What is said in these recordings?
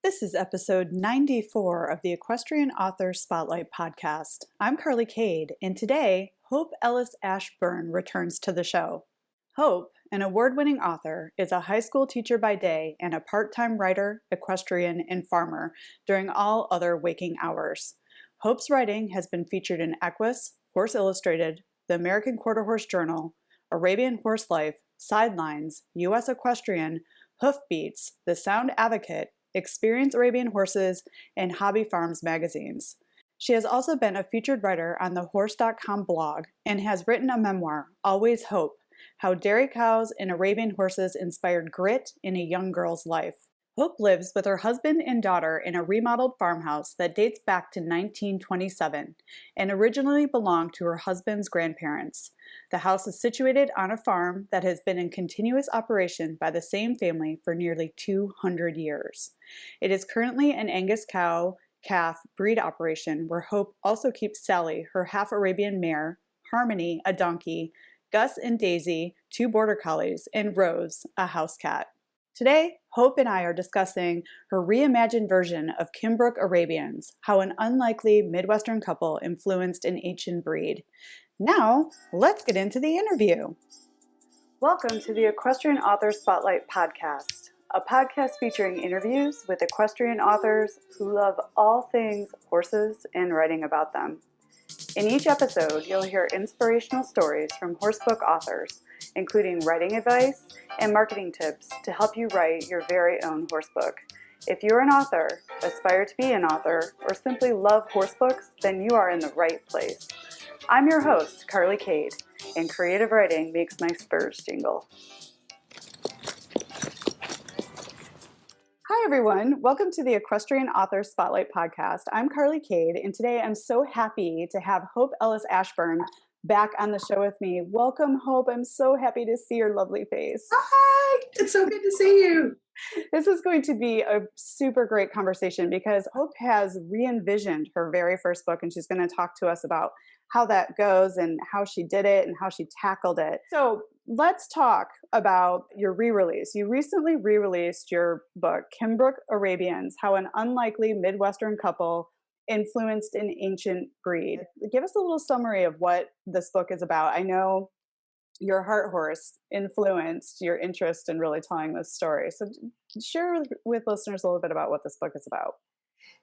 This is episode 94 of the Equestrian Author Spotlight podcast. I'm Carly Cade, and today, Hope Ellis-Ashburn returns to the show. Hope, an award-winning author, is a high school teacher by day and a part-time writer, equestrian, and farmer during all other waking hours. Hope's writing has been featured in Equus, Horse Illustrated, the American Quarter Horse Journal, Arabian Horse Life, Sidelines, U.S. Equestrian, Hoofbeats, The Sound Advocate, Experience Arabian Horses, and Hobby Farms magazines. She has also been a featured writer on the Horse.com blog and has written a memoir, Always Hope, How Dairy Cows and Arabian Horses Inspired Grit in a Young Girl's Life. Hope lives with her husband and daughter in a remodeled farmhouse that dates back to 1927 and originally belonged to her husband's grandparents. The house is situated on a farm that has been in continuous operation by the same family for nearly 200 years. It is currently an Angus cow calf breed operation where Hope also keeps Sally, her half-Arabian mare, Harmony, a donkey, Gus and Daisy, two border collies, and Rose, a house cat. Today, Hope and I are discussing her reimagined version of Kimbrook Arabians, How an Unlikely Midwestern Couple Influenced an Ancient Breed. Now, let's get into the interview. Welcome to the Equestrian Author Spotlight podcast, a podcast featuring interviews with equestrian authors who love all things horses and writing about them. In each episode, you'll hear inspirational stories from horsebook authors, including writing advice and marketing tips to help you write your very own horsebook. If you're an author, aspire to be an author, or simply love horsebooks, then you are in the right place. I'm your host, Carly Cade, and creative writing makes my spurs jingle. Hi, everyone. Welcome to the Equestrian Author Spotlight podcast. I'm Carly Cade, and today I'm so happy to have Hope Ellis-Ashburn back on the show with me. Welcome, Hope. I'm so happy to see your lovely face. Hi, it's so good to see you. This is going to be a super great conversation because Hope has re-envisioned her very first book, and she's going to talk to us about how that goes and how she did it and how she tackled it. So let's talk about your re-release. You recently re-released your book, Kimbrook Arabians, How an Unlikely Midwestern Couple Influenced an Ancient Breed. Give us a little summary of what this book is about. I know your heart horse influenced your interest in really telling this story. So share with listeners a little bit about what this book is about.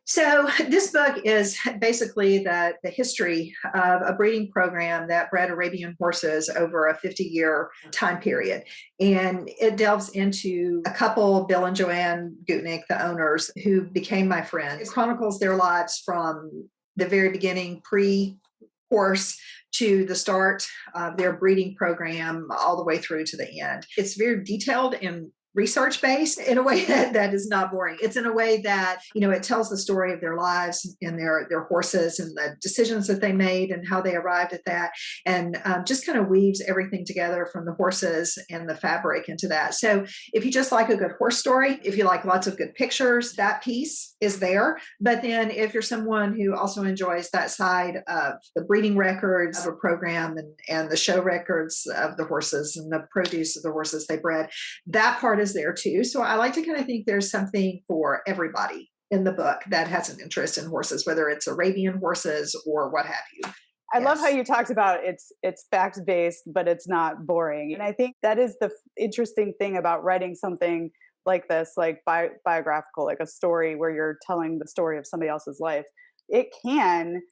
So this book is basically the history of a breeding program that bred Arabian horses over a 50-year time period. And it delves into a couple, Bill and Joanne Gutnick, the owners, who became my friends. It chronicles their lives from the very beginning, pre-horse, to the start of their breeding program all the way through to the end. It's very detailed and research-based in a way that is not boring. It's in a way that, it tells the story of their lives and their horses and the decisions that they made and how they arrived at that, and just kind of weaves everything together from the horses and the fabric into that. So if you just like a good horse story, if you like lots of good pictures, that piece is there. But then if you're someone who also enjoys that side of the breeding records of a program and the show records of the horses and the produce of the horses they bred, that part is there too. So I like to kind of think there's something for everybody in the book that has an interest in horses, whether it's Arabian horses or what have you. I love how you talked about it's fact-based, but it's not boring. And I think that is the interesting thing about writing something like this, like biographical, like a story where you're telling the story of somebody else's life. You can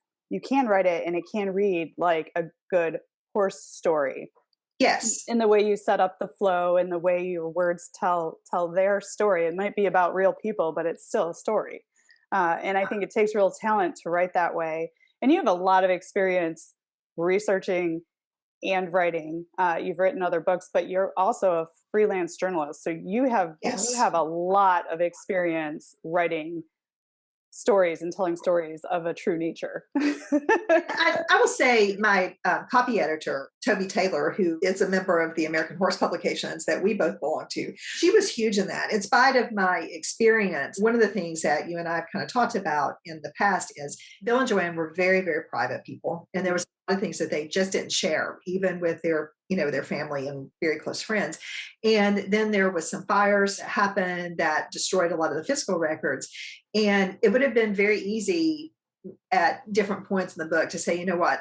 write it and it can read like a good horse story. Yes. In the way you set up the flow and the way your words tell their story. It might be about real people, but it's still a story. And I think it takes real talent to write that way. And you have a lot of experience researching and writing. You've written other books, but you're also a freelance journalist. So you have a lot of experience writing stories and telling stories of a true nature. I will say my copy editor, Toby Taylor, who is a member of the American Horse Publications that we both belong to, she was huge in that. In spite of my experience, one of the things that you and I have kind of talked about in the past is Bill and Joanne were very, very private people. And there was of things that they just didn't share, even with their family and very close friends. And then there was some fires that happened that destroyed a lot of the physical records. And it would have been very easy at different points in the book to say, you know what,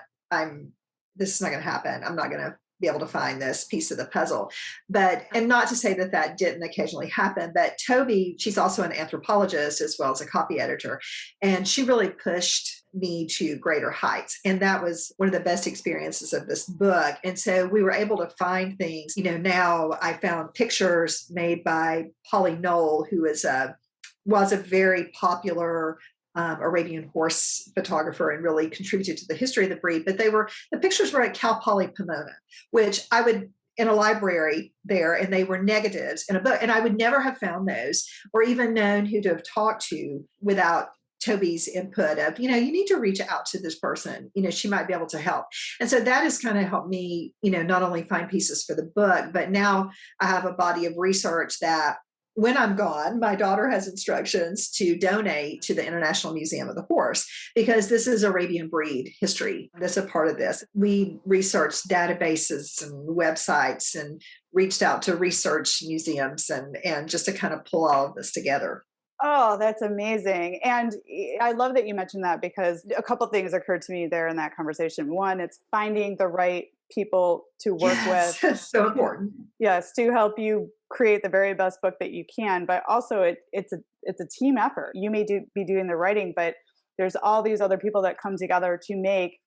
this is not going to happen. I'm not going to be able to find this piece of the puzzle. And not to say that that didn't occasionally happen, but Toby, she's also an anthropologist as well as a copy editor. And she really pushed me to greater heights. And that was one of the best experiences of this book. And so we were able to find things. Now I found pictures made by Polly Knoll, who was a very popular Arabian horse photographer and really contributed to the history of the breed. But the pictures were at Cal Poly Pomona, which I would in a library there, and they were negatives in a book. And I would never have found those or even known who to have talked to without Toby's input of, you need to reach out to this person, she might be able to help. And so that has kind of helped me, not only find pieces for the book, but now I have a body of research that when I'm gone, my daughter has instructions to donate to the International Museum of the Horse, because this is Arabian breed history. That's a part of this. We researched databases and websites and reached out to research museums and just to kind of pull all of this together. Oh, that's amazing. And I love that you mentioned that, because a couple of things occurred to me there in that conversation. One, it's finding the right people to work with. It's so important. Yes, to help you create the very best book that you can. But also it's a team effort. You may be doing the writing, but there's all these other people that come together to make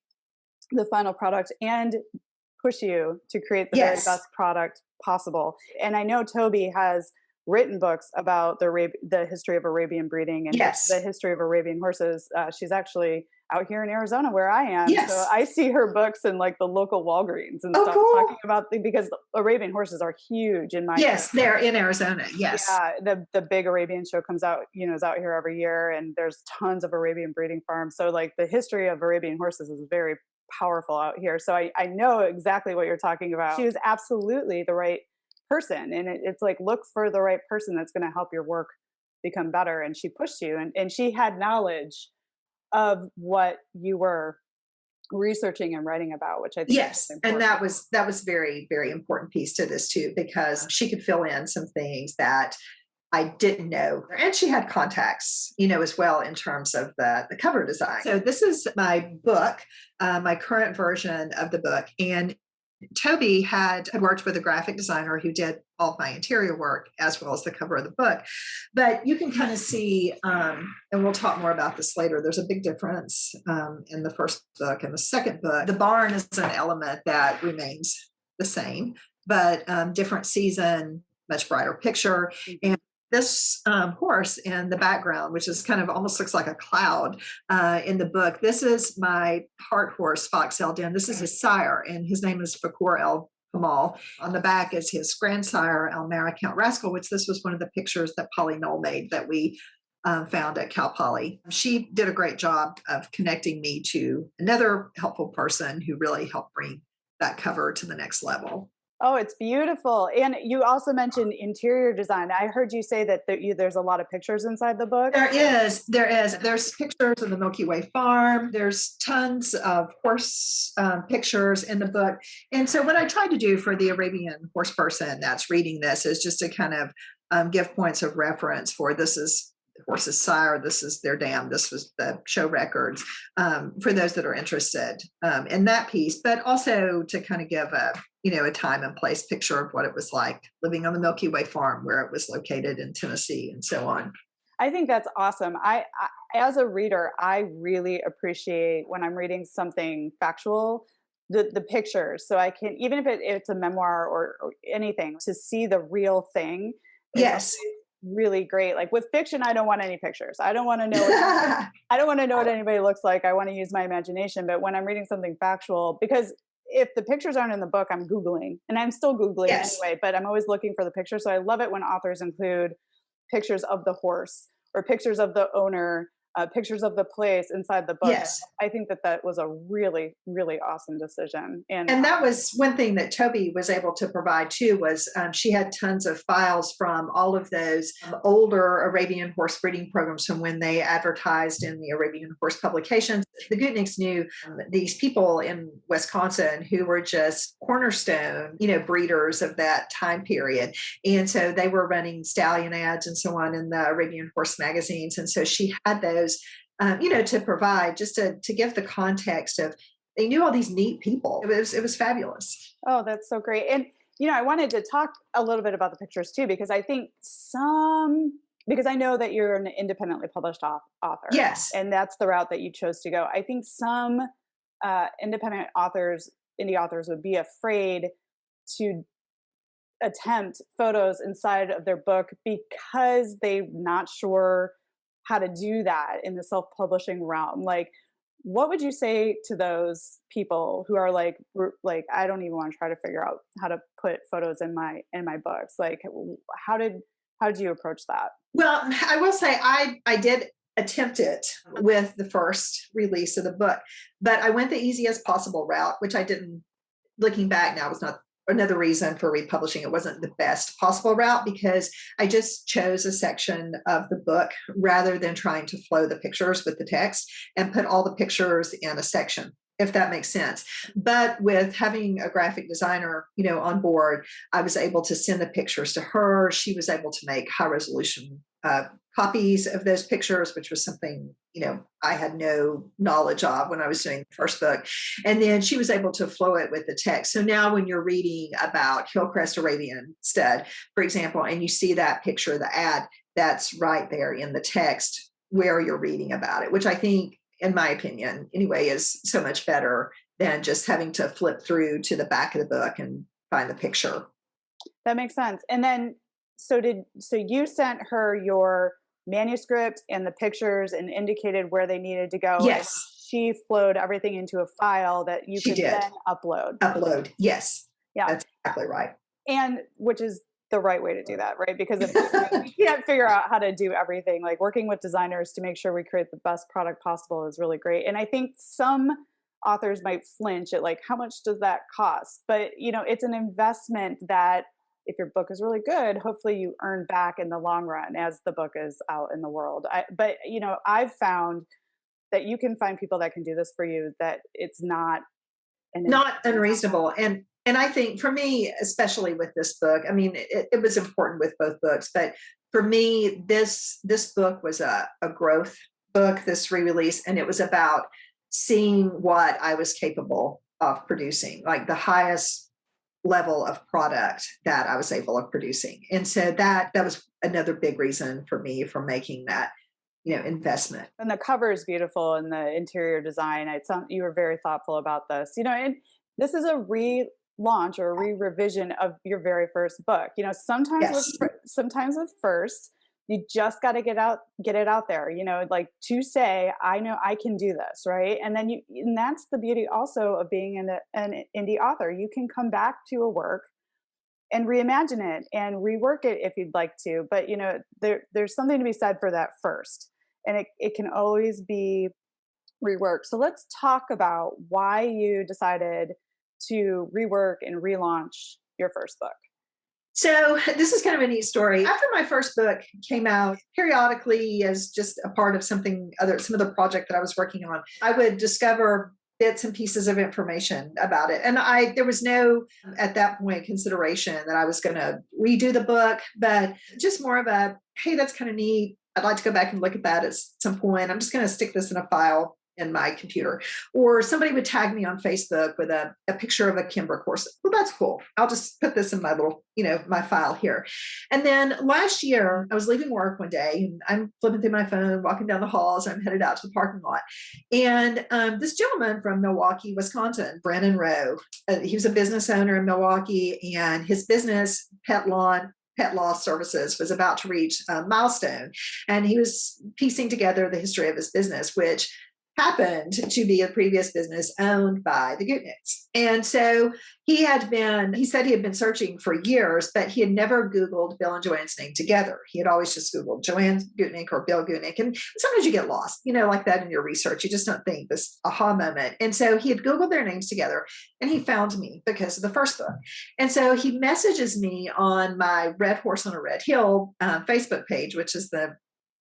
the final product and push you to create the very best product possible. And I know Toby has written books about the history of Arabian breeding and the history of Arabian horses. She's actually out here in Arizona where I am. Yes. So I see her books in like the local Walgreens and stuff, cool. talking about because Arabian horses are huge in my they're in Arizona. Yes. Yeah, the big Arabian show comes out, is out here every year, and there's tons of Arabian breeding farms. So like the history of Arabian horses is very powerful out here. So I know exactly what you're talking about. She was absolutely the right person. And it's like, look for the right person that's going to help your work become better. And she pushed you, and she had knowledge of what you were researching and writing about, which I think is important. And that was very, very important piece to this too, because she could fill in some things that I didn't know. And she had contacts, as well in terms of the cover design. So this is my book, my current version of the book. And Toby had worked with a graphic designer who did all of my interior work as well as the cover of the book. But you can kind of see, and we'll talk more about this later, there's a big difference in the first book and the second book. The barn is an element that remains the same, but different season, much brighter picture. And this horse in the background, which is kind of almost looks like a cloud in the book, this is my heart horse, Fox El Din. This is his sire, and his name is Fakur El Hamal. On the back is his grandsire, El Mara Count Rascal, which this was one of the pictures that Polly Knoll made that we found at Cal Poly. She did a great job of connecting me to another helpful person who really helped bring that cover to the next level. Oh, it's beautiful. And you also mentioned interior design. I heard you say that there's a lot of pictures inside the book. There is. There's pictures of the Milky Way farm. There's tons of horse pictures in the book. And so what I tried to do for the Arabian horse person that's reading this is just to kind of give points of reference for this is the horse's sire, this is their dam, this was the show records, for those that are interested in that piece, but also to kind of give a time and place picture of what it was like living on the Milky Way farm, where it was located in Tennessee and so on. I think that's awesome. I as a reader, I really appreciate when I'm reading something factual, the pictures. So I can, even if it's a memoir or anything, to see the real thing. Yes. Really great. Like with fiction, I don't want any pictures. I don't want to know I don't want to know what anybody looks like. I want to use my imagination. But when I'm reading something factual, because if the pictures aren't in the book, I'm Googling, and I'm still Googling anyway, but I'm always looking for the pictures. So I love it when authors include pictures of the horse or pictures of the owner pictures of the place inside the book. Yes. I think that was a really, really awesome decision. And that was one thing that Toby was able to provide too, was she had tons of files from all of those older Arabian horse breeding programs from when they advertised in the Arabian horse publications. The Gutnicks knew these people in Wisconsin who were just cornerstone, breeders of that time period. And so they were running stallion ads and so on in the Arabian horse magazines. And so she had those, to provide, just to give the context of, they knew all these neat people. It was fabulous. Oh, that's so great. And, I wanted to talk a little bit about the pictures too, because I think because I know that you're an independently published author. Yes. And that's the route that you chose to go. I think some independent authors, indie authors, would be afraid to attempt photos inside of their book because they're not sure how to do that in the self-publishing realm. Like, what would you say to those people who are like, I don't even want to try to figure out how to put photos in my books? Like, how did you approach that? Well, I will say I did attempt it with the first release of the book, but I went the easiest possible route, which I didn't, looking back now, was not another reason for republishing. It wasn't the best possible route because I just chose a section of the book rather than trying to flow the pictures with the text and put all the pictures in a section, if that makes sense. But with having a graphic designer, on board, I was able to send the pictures to her. She was able to make high resolution copies of those pictures, which was something, I had no knowledge of when I was doing the first book. And then she was able to flow it with the text. So now when you're reading about Hillcrest Arabian stud, for example, and you see that picture, the ad, that's right there in the text where you're reading about it, which I think, in my opinion, anyway, is so much better than just having to flip through to the back of the book and find the picture. That makes sense. And then, so you sent her your manuscript and the pictures and indicated where they needed to go. Yes. She flowed everything into a file that you could then upload. Yes. Yeah. That's exactly right. And which is the right way to do that, right? Because if we can't figure out how to do everything, like working with designers to make sure we create the best product possible is really great. And I think some authors might flinch at like, how much does that cost? But, it's an investment that if your book is really good, hopefully you earn back in the long run as the book is out in the world. But I've found that you can find people that can do this for you, that it's not unreasonable. And I think for me, especially with this book, I mean, it was important with both books, but for me, this book was a growth book, this re-release, and it was about seeing what I was capable of producing, like the highest level of product that I was able of producing. And so that was another big reason for me for making that, investment. And the cover is beautiful and the interior design. You were very thoughtful about this, and this is a relaunch or a re-revision of your very first book. Sometimes with first, you just got to get it out there, like to say, I know I can do this. Right. And then and that's the beauty also of being an indie author. You can come back to a work and reimagine it and rework it if you'd like to. But, there's something to be said for that first, and it can always be reworked. So let's talk about why you decided to rework and relaunch your first book. So this is kind of a neat story. After my first book came out, periodically as just a part of some of the project that I was working on, I would discover bits and pieces of information about it. And there was no, at that point, consideration that I was going to redo the book, but just more of a, hey, that's kind of neat. I'd like to go back and look at that at some point. I'm just going to stick this in a file in my computer. Or somebody would tag me on Facebook with a picture of a Kimbrook horse. Well, that's cool. I'll just put this in my little, my file here. And then last year, I was leaving work one day and I'm flipping through my phone, walking down the halls. I'm headed out to the parking lot. And this gentleman from Milwaukee, Wisconsin, Brandon Rowe, he was a business owner in Milwaukee, and his business, Pet Law Services, was about to reach a milestone. And he was piecing together the history of his business, which happened to be a previous business owned by the Gutnicks. And so he said he had been searching for years, but he had never Googled Bill and Joanne's name together. He had always just Googled Joanne Gutnick or Bill Gutnick. And sometimes you get lost, like that in your research. You just don't think this aha moment. And so he had Googled their names together, and he found me because of the first book. And so he messages me on my Red Horse on a Red Hill Facebook page, which is the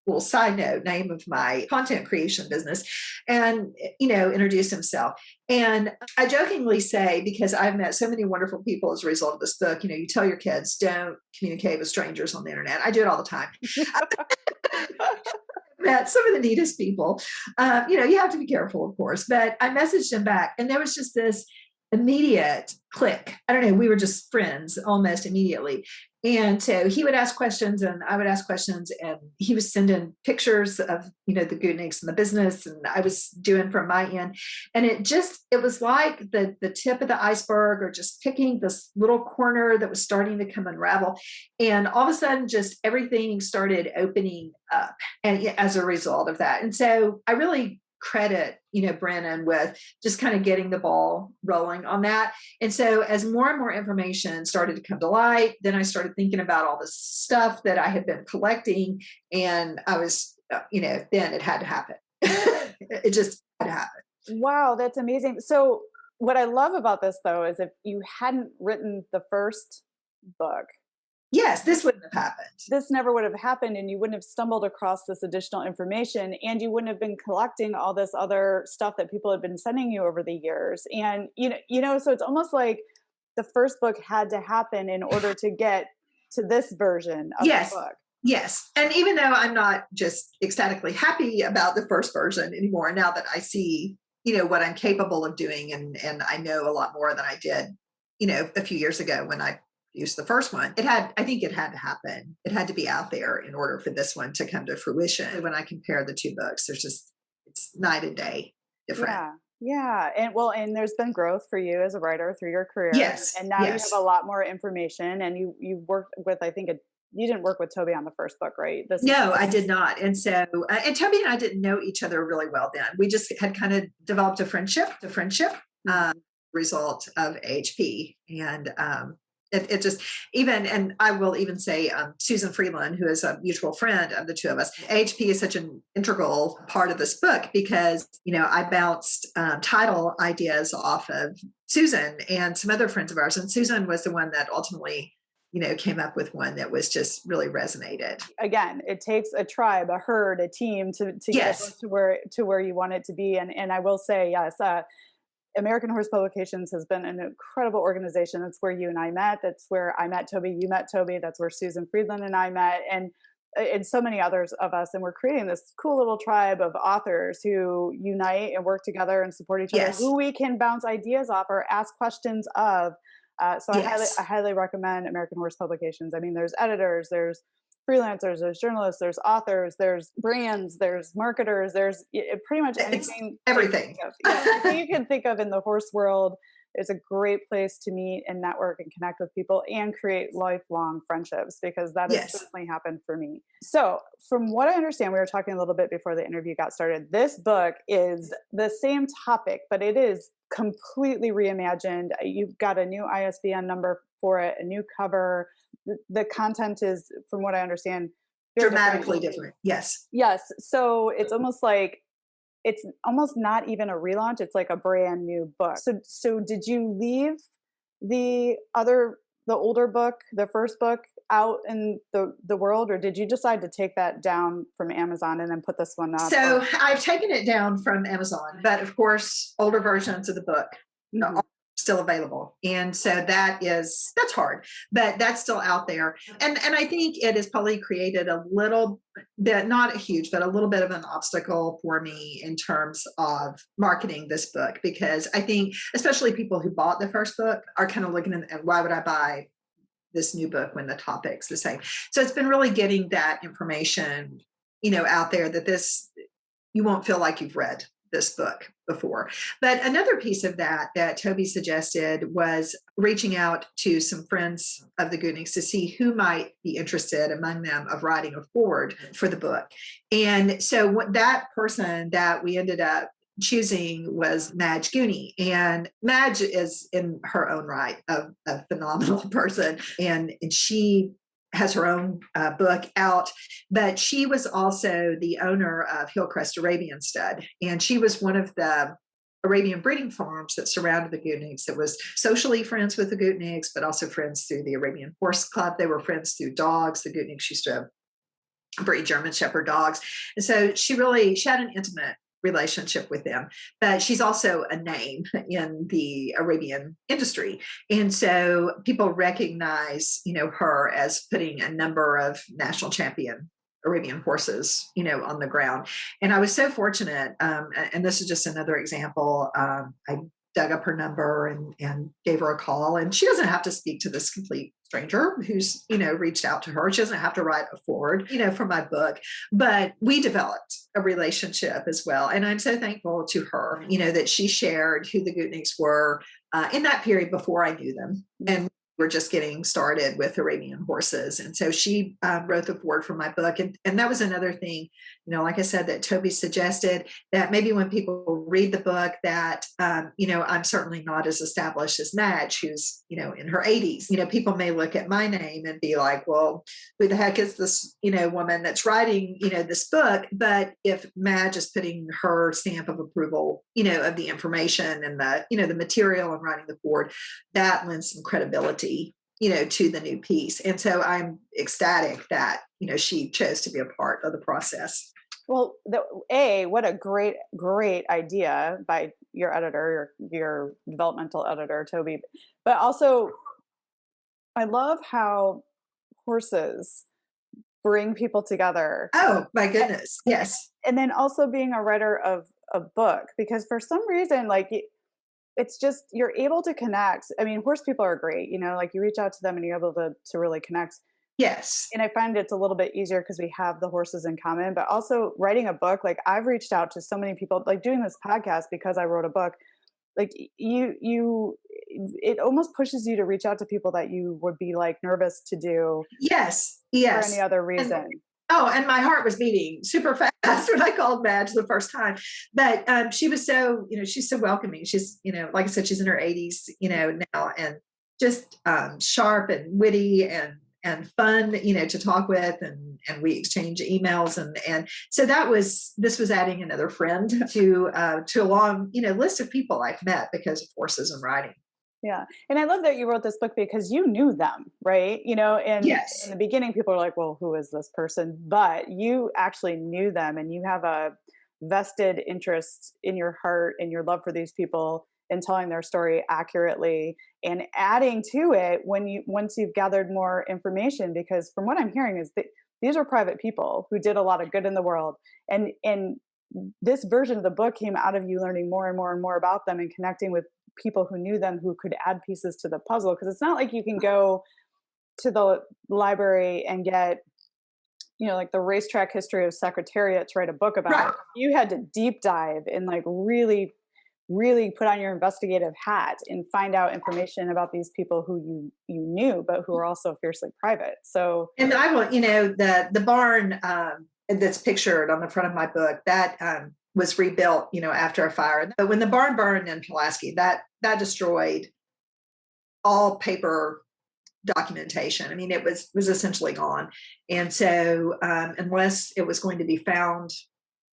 little side note name of my content creation business, and introduced himself. And I jokingly say, because I've met so many wonderful people as a result of this book, you tell your kids, don't communicate with strangers on the internet. I do it all the time. Met some of the neatest people. You have to be careful, of course, but I messaged him back, and there was just this immediate click. I don't know, we were just friends almost immediately. And so he would ask questions and I would ask questions, and he was sending pictures of, the Gutnicks and the business, and I was doing from my end. And it was like the tip of the iceberg, or just picking this little corner that was starting to come unravel. And all of a sudden, just everything started opening up, and as a result of that. And so I really credit, Brennan with just kind of getting the ball rolling on that. And so as more and more information started to come to light, then I started thinking about all the stuff that I had been collecting, and I was, then it had to happen. It just had to happen. Wow, that's amazing. So what I love about this, though, is if you hadn't written the first book, yes, this wouldn't have happened. This never would have happened, and you wouldn't have stumbled across this additional information, and you wouldn't have been collecting all this other stuff that people had been sending you over the years. And, so it's almost like the first book had to happen in order to get to this version of the book. Yes. And even though I'm not just ecstatically happy about the first version anymore, now that I see, what I'm capable of doing, and I know a lot more than I did, a few years ago when I used the first one, I think it had to happen. It had to be out there in order for this one to come to fruition. When I compare the two books, it's night and day different. Yeah. And there's been growth for you as a writer through your career. Yes. And now you have a lot more information, and you've worked with, you didn't work with Toby on the first book, right? No, I did not. And so, and Toby and I didn't know each other really well then. We just had kind of developed a friendship, result of HP. And, it just and I will even say Susan Freeland, who is a mutual friend of the two of us. HP is such an integral part of this book because, I bounced title ideas off of Susan and some other friends of ours. And Susan was the one that ultimately, came up with one that was just really resonated. Again, it takes a tribe, a herd, a team to get to where you want it to be. And I will say, yes, American Horse Publications has been an incredible organization. That's where you and I met. That's where I met Toby. You met Toby. That's where Susan Freeland and I met, and so many others of us. And we're creating this cool little tribe of authors who unite and work together and support each other, who we can bounce ideas off or ask questions of. So I highly recommend American Horse Publications. I mean, there's editors, there's freelancers, there's journalists, there's authors, there's brands, there's marketers, there's pretty much anything. Everything. Anything you can think of in the horse world. It's a great place to meet and network and connect with people and create lifelong friendships, because that has certainly happened for me. So from what I understand, we were talking a little bit before the interview got started. This book is the same topic, but it is completely reimagined. You've got a new ISBN number for it, a new cover. The content is, from what I understand, dramatically different. Yes. So it's almost like, it's almost not even a relaunch. It's like a brand new book. So did you leave the older book, the first book, out in the world, or did you decide to take that down from Amazon and then put this one up? So I've taken it down from Amazon, but of course, older versions of the book are still available. And so that's hard, but that's still out there. And I think it has probably created a little bit, not a huge, but a little bit of an obstacle for me in terms of marketing this book, because I think especially people who bought the first book are kind of looking at why would I buy this new book when the topic's the same. So it's been really getting that information, out there that you won't feel like you've read this book before. But another piece of that Toby suggested was reaching out to some friends of the Gutnicks to see who might be interested among them of writing a foreword for the book. And so that person that we ended up choosing was Madge Gooney. And Madge is in her own right a phenomenal person. And she has her own book out, but she was also the owner of Hillcrest Arabian Stud. And she was one of the Arabian breeding farms that surrounded the Gootniks that was socially friends with the Gootniks, but also friends through the Arabian Horse Club. They were friends through dogs. The Gootniks used to breed German Shepherd dogs. And so she had an intimate relationship with them, but she's also a name in the Arabian industry. And so people recognize, her as putting a number of national champion Arabian horses, on the ground. And I was so fortunate. And this is just another example. I dug up her number and gave her a call, and she doesn't have to speak to this complete stranger who's, reached out to her. She doesn't have to write a forward, for my book, but we developed a relationship as well. And I'm so thankful to her, that she shared who the Gootniks were in that period before I knew them. And we're just getting started with Arabian horses. And so she wrote the foreword for my book. And that was another thing, like I said, that Toby suggested, that maybe when people read the book that, I'm certainly not as established as Madge, who's, in her 80s. People may look at my name and be like, well, who the heck is this, woman that's writing, this book? But if Madge is putting her stamp of approval, of the information and the material and writing the foreword, that lends some credibility, to the new piece. And so I'm ecstatic that, she chose to be a part of the process. Well, what a great idea by your editor, your developmental editor, Toby. But also, I love how horses bring people together. Oh, my goodness. Yes. And then also being a writer of a book, because for some reason, it's just, you're able to connect. I mean, horse people are great, like you reach out to them and you're able to really connect. Yes. And I find it's a little bit easier because we have the horses in common, but also writing a book, I've reached out to so many people, doing this podcast because I wrote a book, it almost pushes you to reach out to people that you would be nervous to do. Yes. For any other reason. And my heart was beating super fast when I called Madge the first time. But she was so, she's so welcoming. She's, like I said, she's in her 80s, now, and just sharp and witty and fun, to talk with, and we exchange emails, and so this was adding another friend to a long, list of people I've met because of horses and riding. Yeah. And I love that you wrote this book because you knew them, right? And yes. In the beginning, people are like, well, who is this person? But you actually knew them, and you have a vested interest in your heart and your love for these people and telling their story accurately and adding to it once you've gathered more information, because from what I'm hearing is that these are private people who did a lot of good in the world. And this version of the book came out of you learning more and more and more about them and connecting with people who knew them, who could add pieces to the puzzle. Because it's not like you can go to the library and get, the racetrack history of Secretariat to write a book about. Right. It. You had to deep dive and really, really put on your investigative hat and find out information about these people who you knew, but who are also fiercely private. So, and I will, the barn that's pictured on the front of my book, that was rebuilt, after a fire. But when the barn burned in Pulaski, that destroyed all paper documentation. I mean, it was essentially gone. And so unless it was going to be found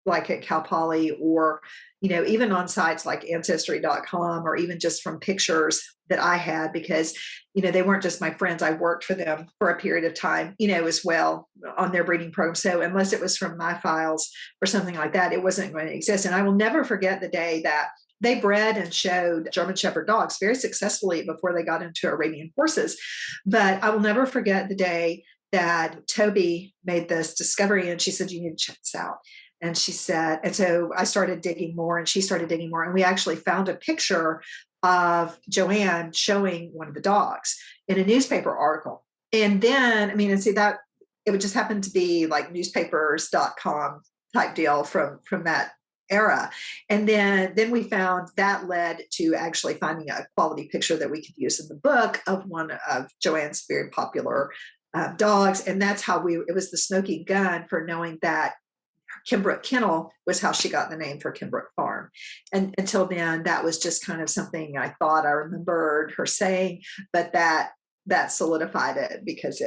like at Cal Poly or, even on sites like ancestry.com, or even just from pictures that I had, because, they weren't just my friends. I worked for them for a period of time, as well on their breeding program. So unless it was from my files or something like that, it wasn't going to exist. And I will never forget the day that they bred and showed German Shepherd dogs very successfully before they got into Arabian horses. But I will never forget the day that Toby made this discovery, and she said, you need to check this out. And she said, and so I started digging more, and she started digging more. And we actually found a picture of Joanne showing one of the dogs in a newspaper article. And then, and see that it would just happen to be like newspapers.com type deal from that era. And then we found that led to actually finding a quality picture that we could use in the book of one of Joanne's very popular dogs. And that's how it was the smoking gun for knowing that Kimbrook Kennel was how she got the name for Kimbrook Farm. And until then, that was just kind of something I thought I remembered her saying, but that solidified it because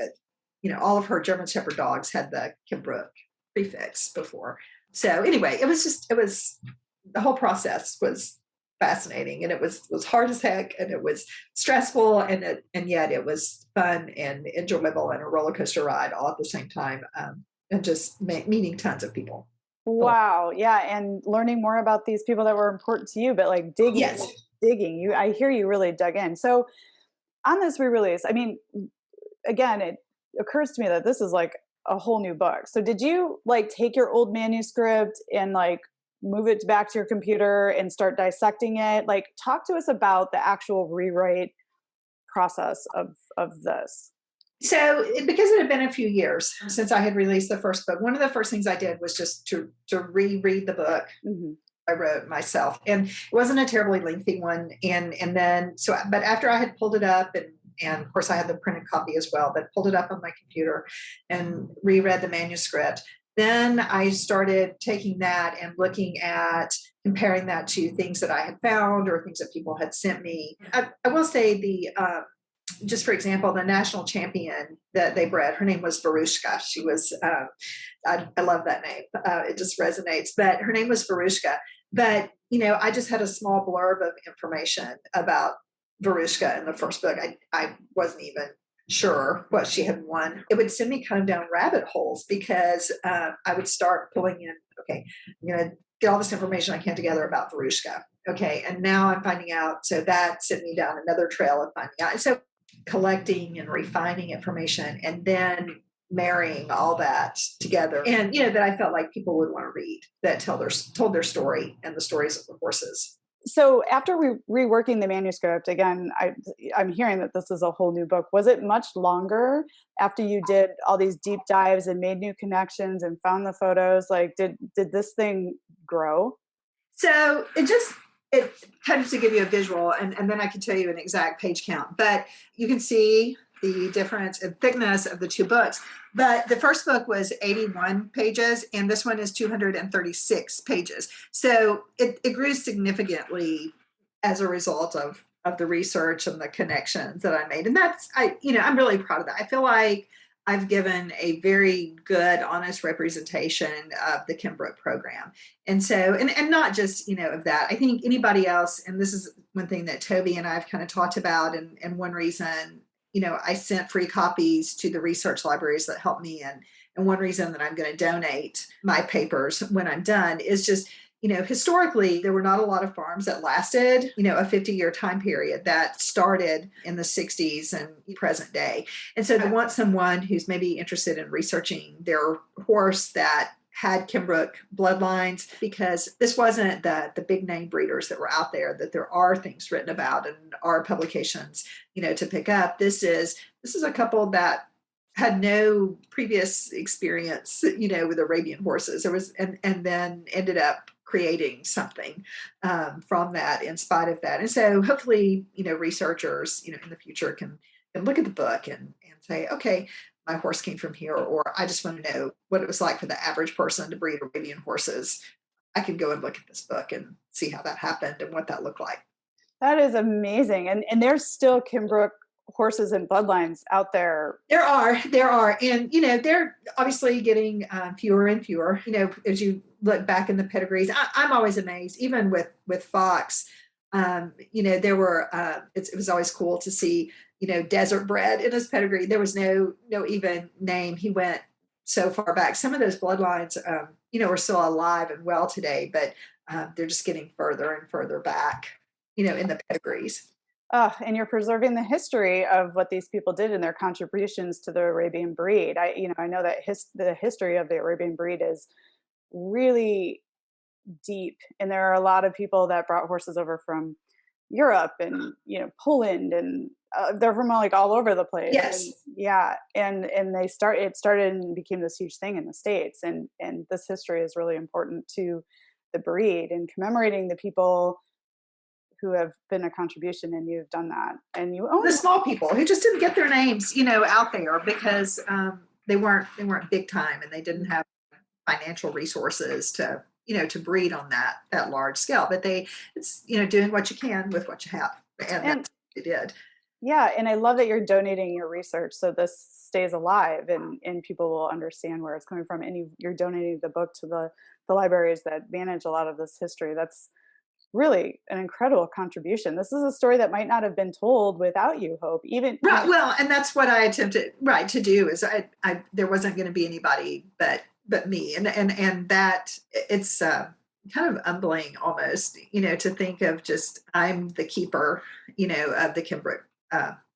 all of her German Shepherd dogs had the Kimbrook prefix before. So anyway, the whole process was fascinating, and it was hard as heck, and it was stressful, and yet it was fun and enjoyable and a roller coaster ride all at the same time, and just meeting tons of people. Wow. Yeah. And learning more about these people that were important to you, but like digging, I hear you really dug in. So on this re-release, I mean, again, it occurs to me that this is like a whole new book. So did you like take your old manuscript and like move it back to your computer and start dissecting it? Like, talk to us about the actual rewrite process of this. So because it had been a few years since I had released the first book, one of the first things I did was just to reread the book. Mm-hmm. I wrote myself, and it wasn't a terribly lengthy one. And then, but after I had pulled it up, and of course I had the printed copy as well, but pulled it up on my computer and reread the manuscript. Then I started taking that and looking at comparing that to things that I had found or things that people had sent me. I will say just for example, the national champion that they bred, her name was Varushka. She was, I love that name. It just resonates, but her name was Varushka. But, I just had a small blurb of information about Varushka in the first book. I wasn't even sure what she had won. It would send me kind of down rabbit holes because I would start pulling in, okay, I'm going to get all this information I can together about Varushka. Okay. And now I'm finding out. So that sent me down another trail of finding out. And so collecting and refining information and then marrying all that together. And, that I felt like people would want to read that told their story and the stories of the horses. So after reworking the manuscript, again, I'm hearing that this is a whole new book. Was it much longer after you did all these deep dives and made new connections and found the photos? Like, did this thing grow? So it kind of to give you a visual, and then I can tell you an exact page count, but you can see the difference in thickness of the two books. But the first book was 81 pages, and this one is 236 pages. So it grew significantly as a result of the research and the connections that I made. And I'm really proud of that. I feel like I've given a very good, honest representation of the Kimbrook program. And so, and not just, of that, I think anybody else, and this is one thing that Toby and I've kind of talked about, and one reason, I sent free copies to the research libraries that helped me. And one reason that I'm going to donate my papers when I'm done is just, historically, there were not a lot of farms that lasted, a 50-year time period that started in the 60s and present day. And so I want someone who's maybe interested in researching their horse that had Kimbrook bloodlines, because this wasn't the big name breeders that were out there that there are things written about and are publications, to pick up. This is a couple that had no previous experience, with Arabian horses. There was, and then ended up creating something from that, in spite of that. And so hopefully, researchers, in the future can look at the book and say, okay, my horse came from here, or I just want to know what it was like for the average person to breed Arabian horses. I can go and look at this book and see how that happened and what that looked like. That is amazing. And there's still Kimbrook horses and bloodlines out there. There are. And, they're obviously getting fewer and fewer, as you look back in the pedigrees. I'm always amazed, even with Fox, there were, it was always cool to see, desert bred in his pedigree. There was no even name. He went so far back. Some of those bloodlines, are still alive and well today, but they're just getting further and further back, in the pedigrees. And you're preserving the history of what these people did and their contributions to the Arabian breed. I know that the history of the Arabian breed is really deep, and there are a lot of people that brought horses over from Europe and Poland, and they're from like all over the place. Yes. And it started and became this huge thing in the States, and this history is really important to the breed, and commemorating the people who have been a contribution, and you've done that. And you own the small people who just didn't get their names, out there because they weren't big time, and they didn't have financial resources to, to breed on that large scale. But it's, doing what you can with what you have. And And that's what they did. yeah, and I love that you're donating your research so this stays alive and people will understand where it's coming from. And you're donating the book to the libraries that manage a lot of this history. That's really an incredible contribution. This is a story that might not have been told without you, Hope. Even Right. Well, and that's what I attempted to do is I there wasn't going to be anybody but me. And that it's kind of humbling almost, to think of just I'm the keeper, of the Kimbrook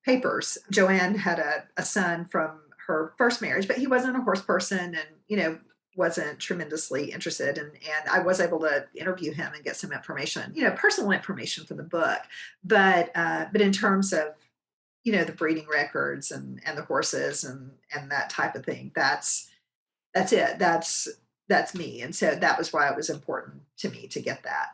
papers. Joanne had a son from her first marriage, but he wasn't a horse person and, wasn't tremendously interested. And I was able to interview him and get some information, personal information from the book. But in terms of, the breeding records and the horses and that type of thing, that's it. That's me. And so that was why it was important to me to get that,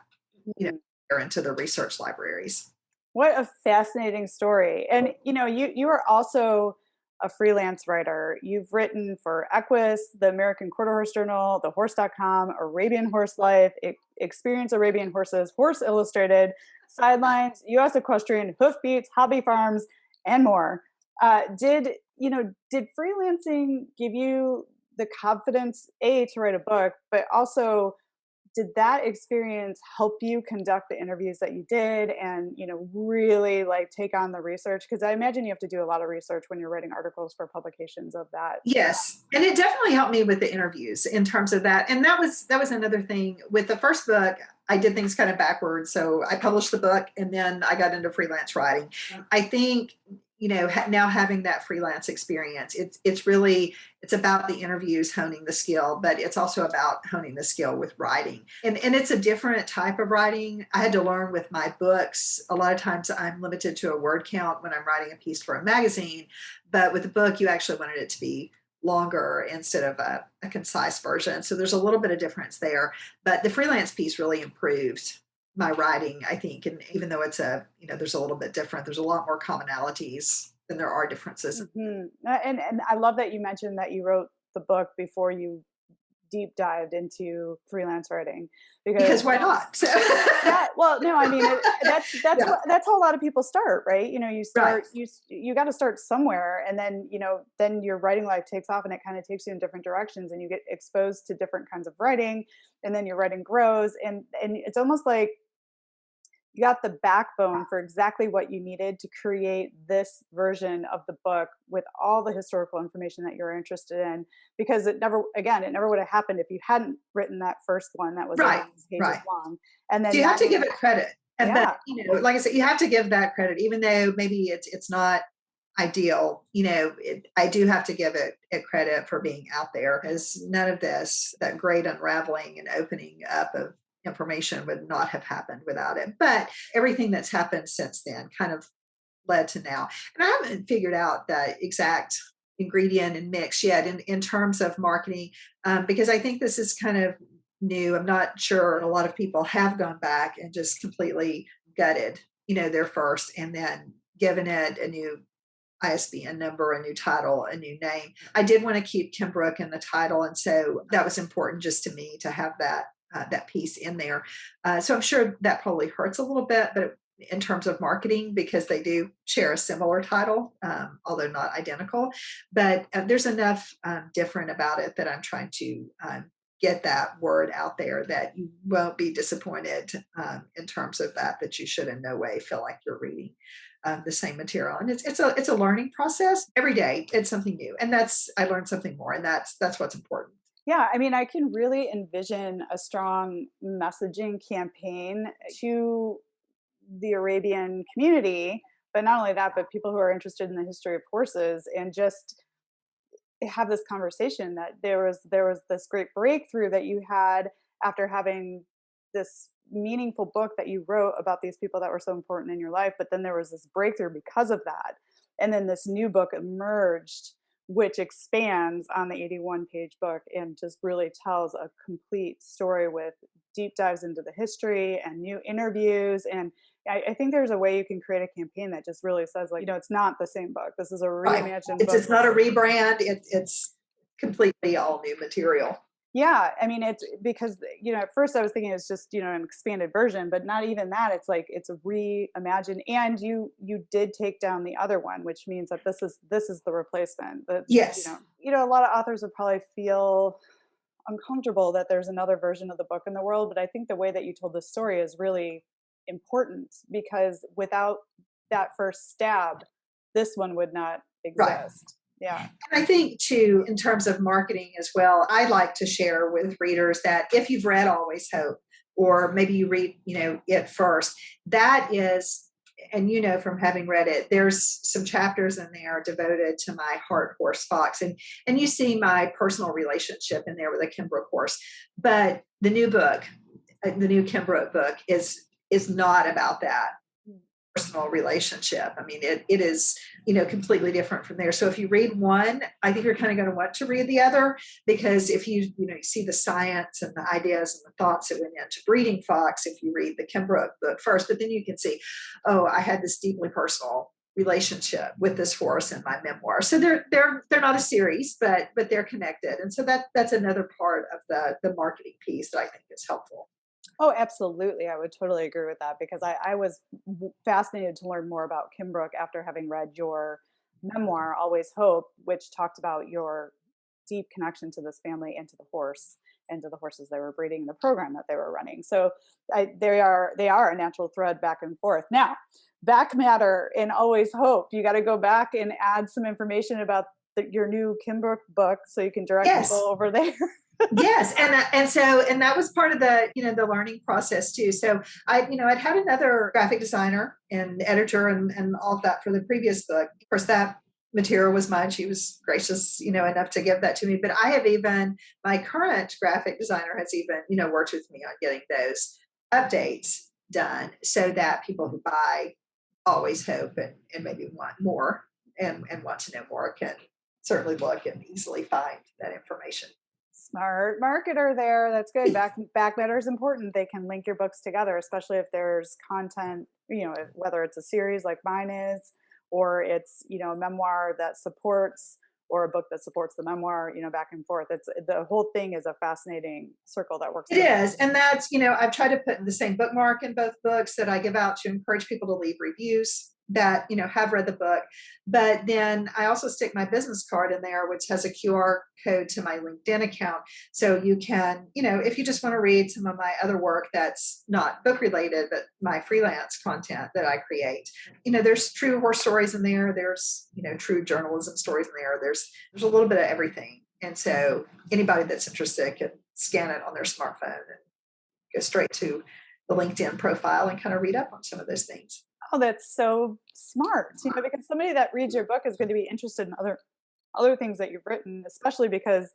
into the research libraries. what a fascinating story. And you are also a freelance writer. You've written for Equus, the American Quarter Horse Journal, the Horse.com, Arabian Horse Life, Experience Arabian Horses, Horse Illustrated, Sidelines, US Equestrian, Hoofbeats, Hobby Farms, and more. Did freelancing give you the confidence, to write a book, but also did that experience help you conduct the interviews that you did and, really like take on the research? Because I imagine you have to do a lot of research when you're writing articles for publications of that. Yes. And it definitely helped me with the interviews in terms of that. And that was another thing with the first book. I did things kind of backwards. So I published the book and then I got into freelance writing. I think, now having that freelance experience, it's about the interviews, honing the skill, but it's also about honing the skill with writing. And it's a different type of writing. I had to learn with my books. A lot of times I'm limited to a word count when I'm writing a piece for a magazine, but with the book, you actually wanted it to be longer instead of a concise version. So there's a little bit of difference there, but the freelance piece really improved my writing, I think. And even though it's there's a little bit different, there's a lot more commonalities than there are differences. Mm-hmm. And I love that you mentioned that you wrote the book before you deep dived into freelance writing Because why not? So. Yeah, well, no, I mean that's Yeah. that's how a lot of people start, right? You start Right. you got to start somewhere, and then then your writing life takes off, and it kind of takes you in different directions, and you get exposed to different kinds of writing, and then your writing grows, and it's almost like you got the backbone for exactly what you needed to create this version of the book with all the historical information that you're interested in, because it never would have happened if you hadn't written that first one that was Right. pages Right. long. And then So you have to give it credit. And yeah. then, like I said, you have to give that credit, even though maybe it's not ideal. I do have to give it credit for being out there, because none of that great unraveling and opening up of information would not have happened without it. But everything that's happened since then kind of led to now. And I haven't figured out that exact ingredient and mix yet in terms of marketing, because I think this is kind of new. I'm not sure a lot of people have gone back and just completely gutted, their first and then given it a new ISBN number, a new title, a new name. I did want to keep Kimbrook in the title. And so that was important just to me to have that piece in there. So I'm sure that probably hurts a little bit, but in terms of marketing, because they do share a similar title, although not identical, but there's enough different about it that I'm trying to get that word out there that you won't be disappointed in terms of that you should in no way feel like you're reading the same material. And it's a learning process every day. It's something new, and I learned something more, and that's what's important. Yeah, I mean, I can really envision a strong messaging campaign to the Arabian community, but not only that, but people who are interested in the history of horses, and just have this conversation that there was this great breakthrough that you had after having this meaningful book that you wrote about these people that were so important in your life, but then there was this breakthrough because of that, and then this new book emerged which expands on the 81-page book and just really tells a complete story with deep dives into the history and new interviews. And I think there's a way you can create a campaign that just really says, like, it's not the same book. This is a reimagined book. It's not a rebrand. It's completely all new material. Yeah, I mean, it's because, at first I was thinking it's just, an expanded version, but not even that. It's like it's a reimagined, and you did take down the other one, which means that this is the replacement. That Yes. a lot of authors would probably feel uncomfortable that there's another version of the book in the world, but I think the way that you told the story is really important, because without that first stab, this one would not Right. exist. Yeah. And I think too, in terms of marketing as well, I like to share with readers that if you've read Always Hope, or maybe you read, it first, that is, and from having read it, there's some chapters in there devoted to my heart horse Fox. And you see my personal relationship in there with a Kimbrook horse. But the new book, the new Kimbrook book is not about that personal relationship. I mean, it is, completely different from there. So if you read one, I think you're kind of going to want to read the other, because if you see the science and the ideas and the thoughts that went into breeding Fox, if you read the Kimbrook book first, but then you can see, oh, I had this deeply personal relationship with this horse in my memoir. So they're not a series, but they're connected. And so that's another part of the marketing piece that I think is helpful. Oh, absolutely. I would totally agree with that, because I was fascinated to learn more about Kimbrook after having read your memoir, Always Hope, which talked about your deep connection to this family and to the horse and to the horses they were breeding, the program that they were running. So they are a natural thread back and forth. Now, back matter in Always Hope, you got to go back and add some information about your new Kimbrook book so you can direct people Yes. over there. Yes, and that was part of the the learning process too. So I'd had another graphic designer and editor and all of that for the previous book. Of course, that material was mine. She was gracious enough to give that to me. But I have even, my current graphic designer has even worked with me on getting those updates done, so that people who buy Always Hope and maybe want more and want to know more can certainly look and easily find that information. Smart marketer there. That's good. Back matter is important. They can link your books together, especially if there's content, whether it's a series like mine is, or it's, a memoir that supports, or a book that supports the memoir, back and forth. It's the whole thing is a fascinating circle that works It together. is. And that's, I've tried to put the same bookmark in both books that I give out to encourage people to leave reviews that, have read the book. But then I also stick my business card in there, which has a QR code to my LinkedIn account. So you can, if you just want to read some of my other work that's not book related, but my freelance content that I create, there's true horse stories in there. There's, true journalism stories in there. There's a little bit of everything. And so anybody that's interested can scan it on their smartphone and go straight to the LinkedIn profile and kind of read up on some of those things. Oh, that's so smart. Because somebody that reads your book is going to be interested in other things that you've written, especially because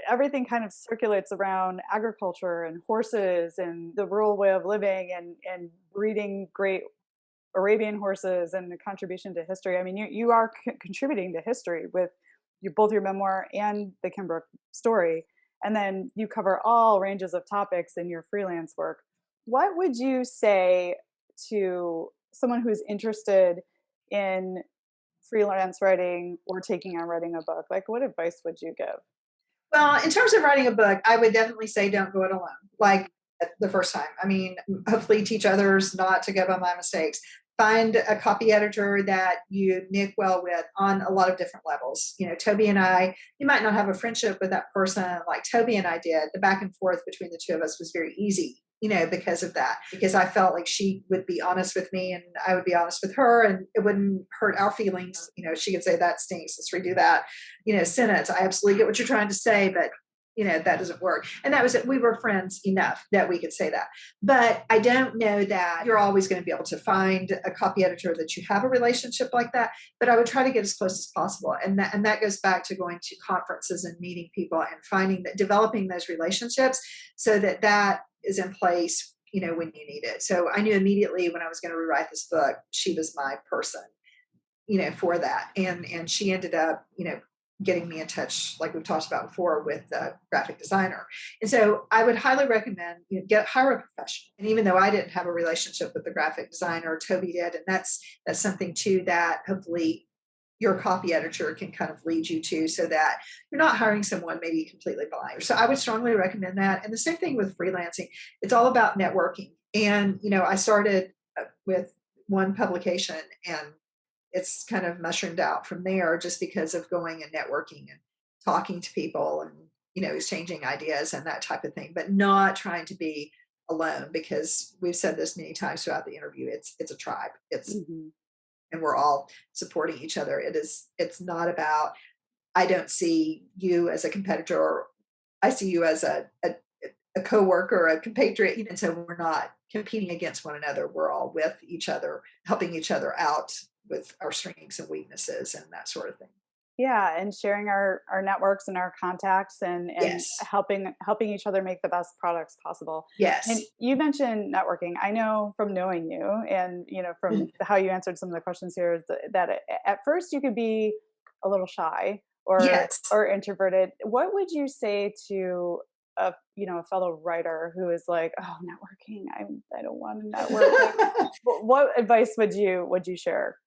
everything kind of circulates around agriculture and horses and the rural way of living and breeding great Arabian horses and the contribution to history. I mean, you are contributing to history with both your memoir and the Kimbrook story, and then you cover all ranges of topics in your freelance work. What would you say to someone who's interested in freelance writing or taking on writing a book? Like, what advice would you give? Well, in terms of writing a book, I would definitely say don't go it alone. Like the first time. I mean, hopefully teach others not to go by my mistakes. Find a copy editor that you knit well with on a lot of different levels. Toby and I, you might not have a friendship with that person like Toby and I did. The back and forth between the two of us was very easy, because of that, because I felt like she would be honest with me and I would be honest with her, and it wouldn't hurt our feelings. She could say, that stinks, let's redo that, sentence. I absolutely get what you're trying to say, but that doesn't work. And that was it. We were friends enough that we could say that. But I don't know that you're always going to be able to find a copy editor that you have a relationship like that. But I would try to get as close as possible. And that goes back to going to conferences and meeting people and finding that, developing those relationships so that is in place, when you need it. So I knew immediately when I was going to rewrite this book, she was my person, for that. And she ended up, getting me in touch, like we've talked about before, with the graphic designer. And so I would highly recommend, hire a professional. And even though I didn't have a relationship with the graphic designer, Toby did. And that's something too that hopefully your copy editor can kind of lead you to, so that you're not hiring someone maybe completely blind. So I would strongly recommend that. And the same thing with freelancing. It's all about networking. And, I started with one publication, and it's kind of mushroomed out from there just because of going and networking and talking to people and, exchanging ideas and that type of thing, but not trying to be alone, because we've said this many times throughout the interview. It's a tribe. Mhm. And we're all supporting each other. It's not about, I don't see you as a competitor, or I see you as a coworker, a compatriot. And so we're not competing against one another. We're all with each other, helping each other out with our strengths and weaknesses and that sort of thing. Yeah, and sharing our networks and our contacts, and Yes. helping each other make the best products possible. And Yes. you mentioned networking. I know from knowing you, and from how you answered some of the questions here, that at first you could be a little shy Yes. or introverted. What would you say to a fellow writer who is like, oh, networking, I don't want to network. Like, what advice would you share?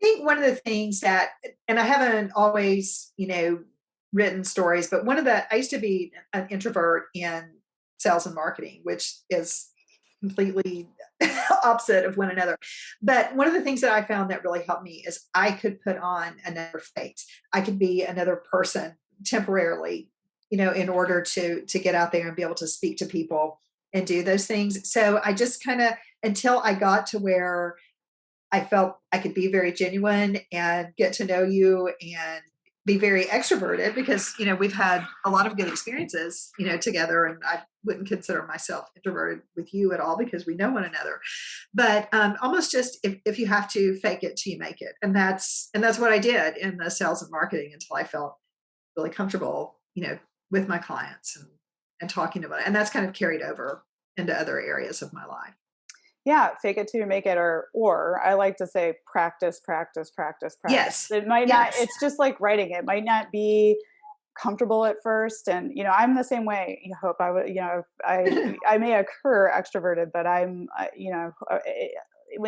Think one of the things that, and I haven't always, written stories, but I used to be an introvert in sales and marketing, which is completely opposite of one another. But one of the things that I found that really helped me is I could put on another face. I could be another person temporarily, in order to get out there and be able to speak to people and do those things. So I just kind of, until I got to where I felt I could be very genuine and get to know you and be very extroverted, because, we've had a lot of good experiences, together. And I wouldn't consider myself introverted with you at all, because we know one another. But almost just, if you have to fake it till you make it. And that's what I did in the sales and marketing until I felt really comfortable, with my clients and talking about it. And that's kind of carried over into other areas of my life. Yeah, fake it till you make it, or I like to say practice, practice, practice, practice. Yes. It might not, Yes. it's just like writing. It might not be comfortable at first, and I'm the same way. You hope I would, I may occur extroverted, but in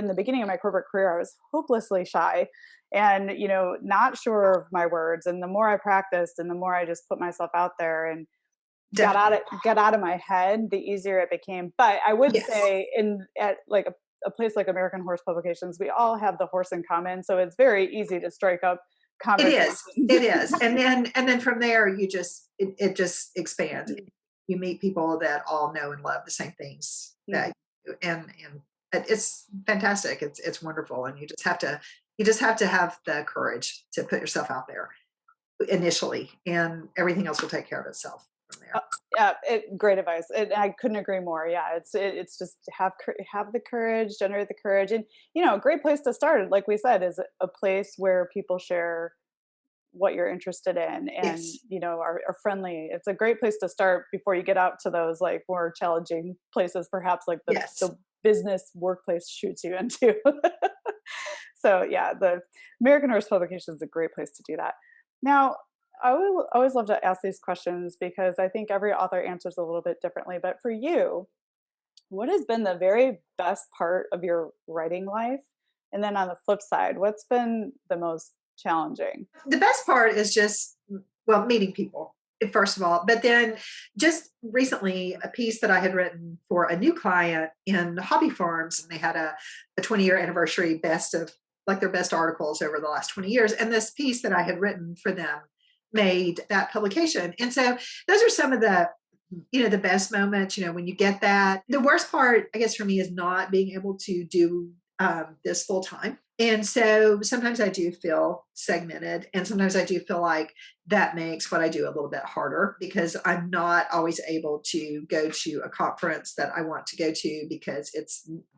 the beginning of my corporate career, I was hopelessly shy and not sure of my words. And the more I practiced, and the more I just put myself out there and Definitely. got out of my head, the easier it became. But I would Yes. say at like a place like American Horse Publications, we all have the horse in common, so it's very easy to strike up It is. conversations. It is. And then from there, it just expands. You meet people that all know and love the same things that Mhm. you do, and it's fantastic. It's wonderful. And you just have to have the courage to put yourself out there initially, and everything else will take care of itself from Uh, there. yeah, great advice. I couldn't agree more. Yeah, it's just have the courage, generate the courage, and a great place to start, like we said, is a place where people share what you're interested in, and Yes. are friendly. It's a great place to start before you get out to those like more challenging places, perhaps like Yes. the business workplace shoots you into. So yeah, the American Horse Publication is a great place to do that. Now, I would always love to ask these questions because I think every author answers a little bit differently. But for you, what has been the very best part of your writing life? And then on the flip side, what's been the most challenging? The best part is just, well, meeting people, first of all. But then just recently, a piece that I had written for a new client in hobby farms, and they had a 20-year anniversary best of, like, their best articles over the last 20 years. And this piece that I had written for them made that publication. And so those are some of the best moments, when you get that. The worst part, I guess, for me is not being able to do this full time. And so sometimes I do feel segmented, and sometimes I do feel like that makes what I do a little bit harder, because I'm not always able to go to a conference that I want to go to, because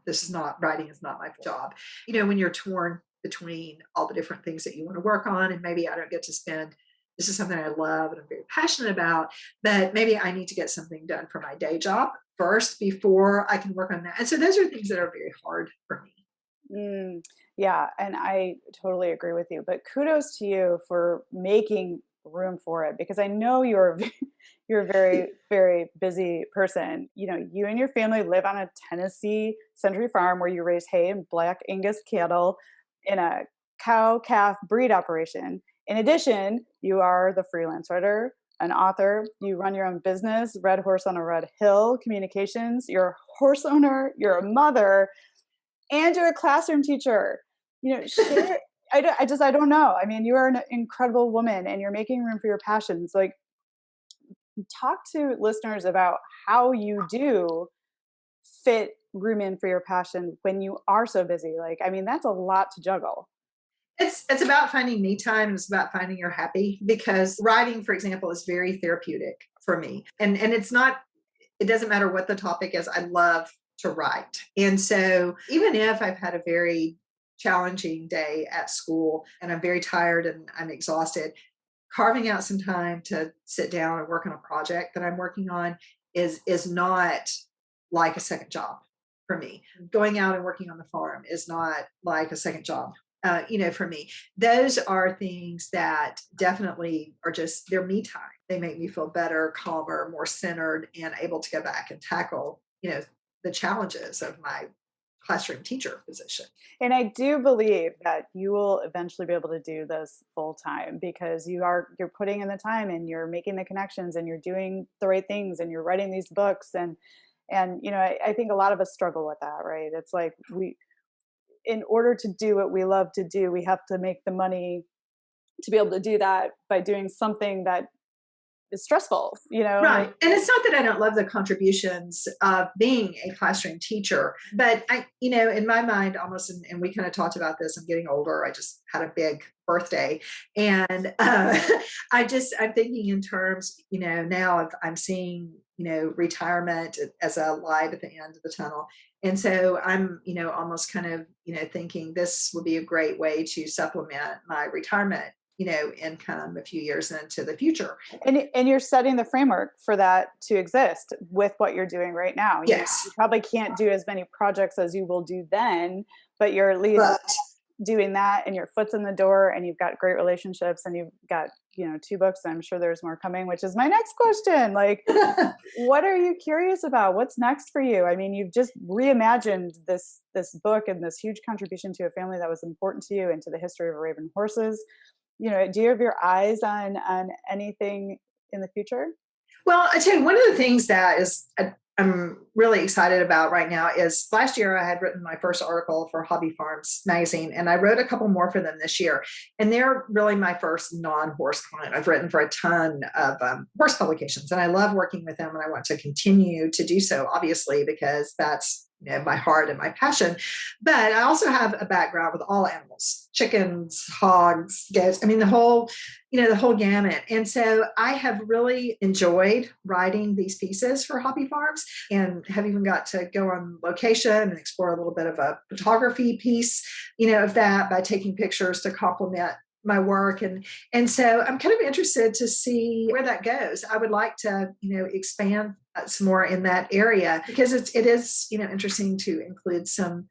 this is not, writing is not my job. When you're torn between all the different things that you want to work on, and maybe I don't get to spend, this is something I love and I'm very passionate about, but maybe I need to get something done for my day job first before I can work on that. And so those are things that are very hard for me. Mm, yeah, and I totally agree with you. But kudos to you for making room for it, because I know you're a very very busy person. You and your family live on a Tennessee century farm where you raise hay and black Angus cattle in a cow-calf breed operation. In addition, you are the freelance writer, an author, you run your own business, Red Horse on a Red Hill Communications, you're a horse owner, you're a mother, and you're a classroom teacher. Share, I don't know. I mean, you are an incredible woman and you're making room for your passions. Like, talk to listeners about how you do fit room in for your passion when you are so busy. Like, I mean, that's a lot to juggle. It's about finding me time. It's about finding you're happy, because writing, for example, is very therapeutic for me. And it's not, it doesn't matter what the topic is. I love to write. And so even if I've had a very challenging day at school and I'm very tired and I'm exhausted, carving out some time to sit down and work on a project that I'm working on is not like a second job for me. Going out and working on the farm is not like a second job. For me, those are things that definitely are just, they're me time. They make me feel better, calmer, more centered, and able to go back and tackle, the challenges of my classroom teacher position. And I do believe that you will eventually be able to do this full time, because you're putting in the time and you're making the connections and you're doing the right things and you're writing these books. And I think a lot of us struggle with that, right? It's like in order to do what we love to do, we have to make the money to be able to do that by doing something that is stressful, Right. And it's not that I don't love the contributions of being a classroom teacher, but in my mind almost, and we kind of talked about this, I'm getting older. I just had a big birthday, and I'm thinking in terms, now I'm seeing, retirement as a light at the end of the tunnel. And so I'm, almost kind of, thinking this would be a great way to supplement my retirement, income a few years into the future. And you're setting the framework for that to exist with what you're doing right now. Yes. You probably can't do as many projects as you will do then, but you're at least doing that, and your foot's in the door, and you've got great relationships, and you've got, 2 books, and I'm sure there's more coming, which is my next question. Like, what are you curious about? What's next for you? I mean, you've just reimagined this book and this huge contribution to a family that was important to you and to the history of Arabian horses. Do you have your eyes on anything in the future? Well, I tell you, one of the things that is I'm really excited about right now is last year I had written my first article for Hobby Farms magazine, and I wrote a couple more for them this year. And they're really my first non-horse client. I've written for a ton of horse publications, and I love working with them, and I want to continue to do so, obviously, because that's my heart and my passion. But I also have a background with all animals: chickens, hogs, goats. I mean, the whole gamut. And so I have really enjoyed writing these pieces for Hobby Farms, and have even got to go on location and explore a little bit of a photography piece, of that, by taking pictures to complement my work. And so I'm kind of interested to see where that goes. I would like to, expand some more in that area, because it is, interesting to include some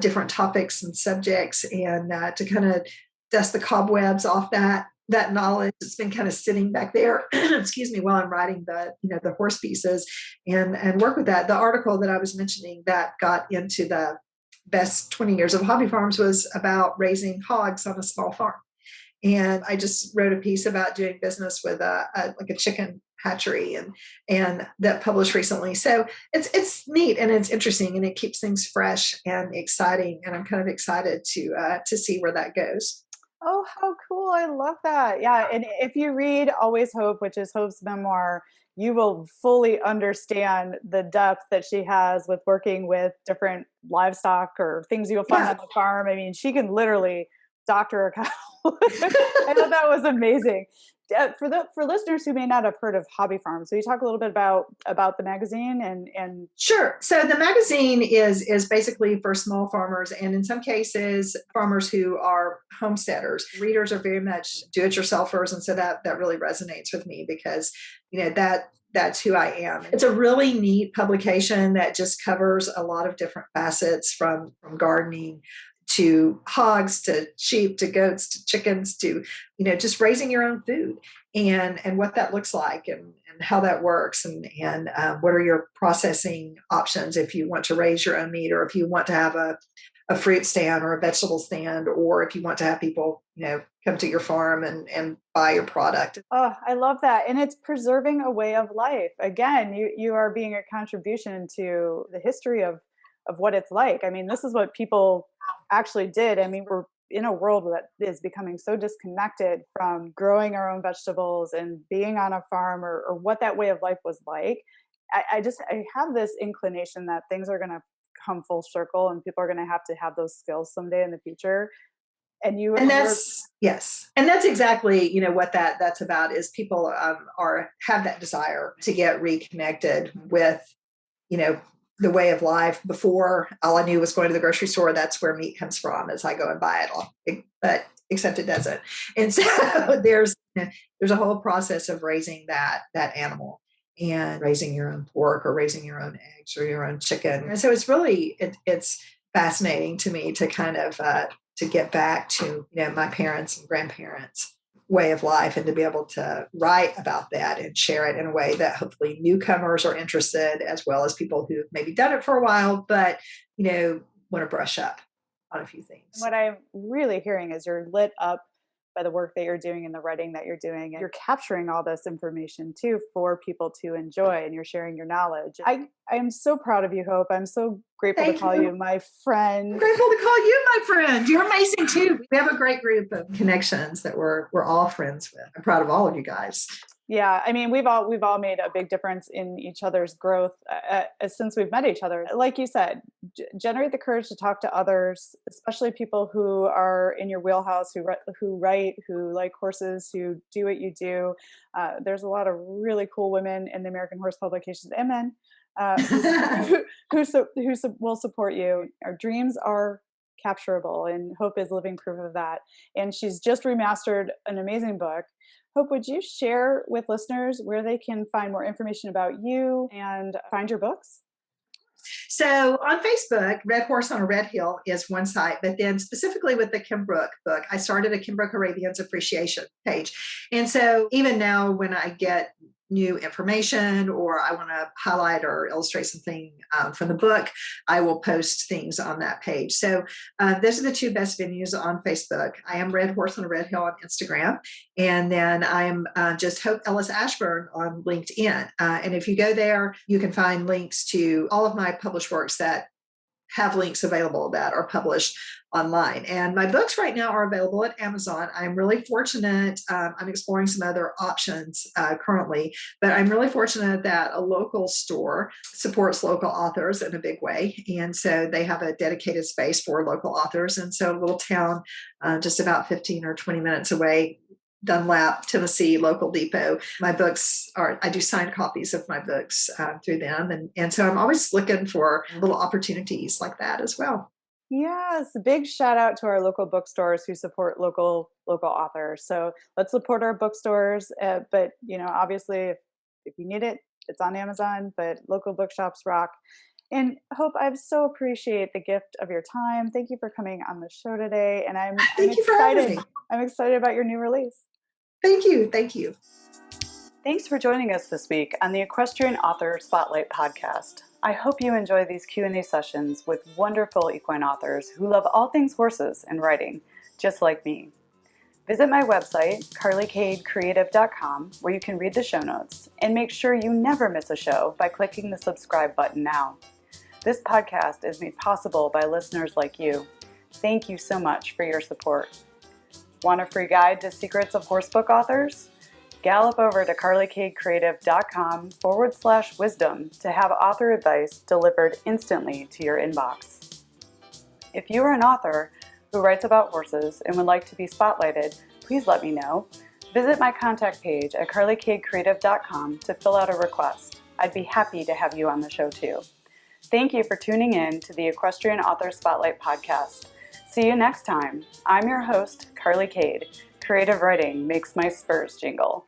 different topics and subjects, and to kind of dust the cobwebs off that knowledge. It's been kind of sitting back there, excuse me, while I'm writing the horse pieces and work with that. The article that I was mentioning that got into the best 20 years of Hobby Farms was about raising hogs on a small farm. And I just wrote a piece about doing business with a chicken hatchery, and that published recently. So it's neat, and it's interesting, and it keeps things fresh and exciting. And I'm kind of excited to see where that goes. Oh, how cool. I love that. Yeah. And if you read Always Hope, which is Hope's memoir, you will fully understand the depth that she has with working with different livestock or things you'll find on the farm. I mean, she can literally doctor a cow. I thought that was amazing. For listeners who may not have heard of Hobby Farms, so you talk a little bit about the magazine and Sure. So the magazine is basically for small farmers, and in some cases farmers who are homesteaders. Readers are very much do-it-yourselfers, and so that really resonates with me, because that's who I am. It's a really neat publication that just covers a lot of different facets, from gardening to hogs, to sheep, to goats, to chickens, to, just raising your own food, and what that looks like, and how that works, and what are your processing options if you want to raise your own meat, or if you want to have a a fruit stand or a vegetable stand, or if you want to have people, come to your farm and buy your product. Oh, I love that. And it's preserving a way of life. Again, you are being a contribution to the history of what it's like. I mean, this is what people actually did. I mean, we're in a world that is becoming so disconnected from growing our own vegetables and being on a farm, or what that way of life was like. I have this inclination that things are going to come full circle and people are going to have those skills someday in the future. And that's yes, and that's exactly what that's about. Is people have that desire to get reconnected with the way of life. Before, all I knew was going to the grocery store. That's where meat comes from, as I go and buy it all. But except it doesn't. And so there's a whole process of raising that animal, and raising your own pork, or raising your own eggs, or your own chicken. And so it's really it's fascinating to me to kind of to get back to my parents and grandparents' way of life, and to be able to write about that and share it in a way that hopefully newcomers are interested, as well as people who've maybe done it for a while but want to brush up on a few things. What I'm really hearing is you're lit up by the work that you're doing and the writing that you're doing, and you're capturing all this information too for people to enjoy, and you're sharing your knowledge. I am so proud of you, Hope. I'm so grateful to call you my friend. I'm grateful to call you my friend. You're amazing too. We have a great group of connections that we're all friends with. I'm proud of all of you guys. Yeah, I mean, we've all made a big difference in each other's growth since we've met each other. Like you said, generate the courage to talk to others, especially people who are in your wheelhouse, who write, who like horses, who do what you do. There's a lot of really cool women in the American horse publications, and men who will support you. Our dreams are capturable, and Hope is living proof of that. And she's just remastered an amazing book. Hope, would you share with listeners where they can find more information about you and find your books? So on Facebook, Red Horse on a Red Hill is one site, but then specifically with the Kimbrook book, I started a Kimbrook Arabians appreciation page. And so even now when I get new information, or I want to highlight or illustrate something from the book, I will post things on that page. So those are the two best venues on Facebook. I am Red Horse on a Red Hill on Instagram, and then I am just Hope Ellis-Ashburn on LinkedIn. And if you go there, you can find links to all of my published works that have links available that are published online. And my books right now are available at Amazon. I'm really fortunate. I'm exploring some other options currently, but I'm really fortunate that a local store supports local authors in a big way. And so they have a dedicated space for local authors. And so a little town just about 15 or 20 minutes away, Dunlap, Tennessee, local depot. My books I do signed copies of my books through them. And so I'm always looking for little opportunities like that as well. Yes, big shout out to our local bookstores who support local authors. So let's support our bookstores. But obviously, if you need it, it's on Amazon. But local bookshops rock. And Hope, I so appreciate the gift of your time. Thank you for coming on the show today. And I'm excited. I'm excited about your new release. Thank you. Thank you. Thanks for joining us this week on the Equestrian Author Spotlight podcast. I hope you enjoy these Q&A sessions with wonderful equine authors who love all things horses and writing, just like me. Visit my website, carlycadecreative.com, where you can read the show notes, and make sure you never miss a show by clicking the subscribe button now. This podcast is made possible by listeners like you. Thank you so much for your support. Want a free guide to secrets of horsebook authors? Gallop over to carlycadecreative.com/wisdom to have author advice delivered instantly to your inbox. If you are an author who writes about horses and would like to be spotlighted, please let me know. Visit my contact page at carlycadecreative.com to fill out a request. I'd be happy to have you on the show too. Thank you for tuning in to the Equestrian Author Spotlight podcast. See you next time. I'm your host, Carly Cade. Creative writing makes my spurs jingle.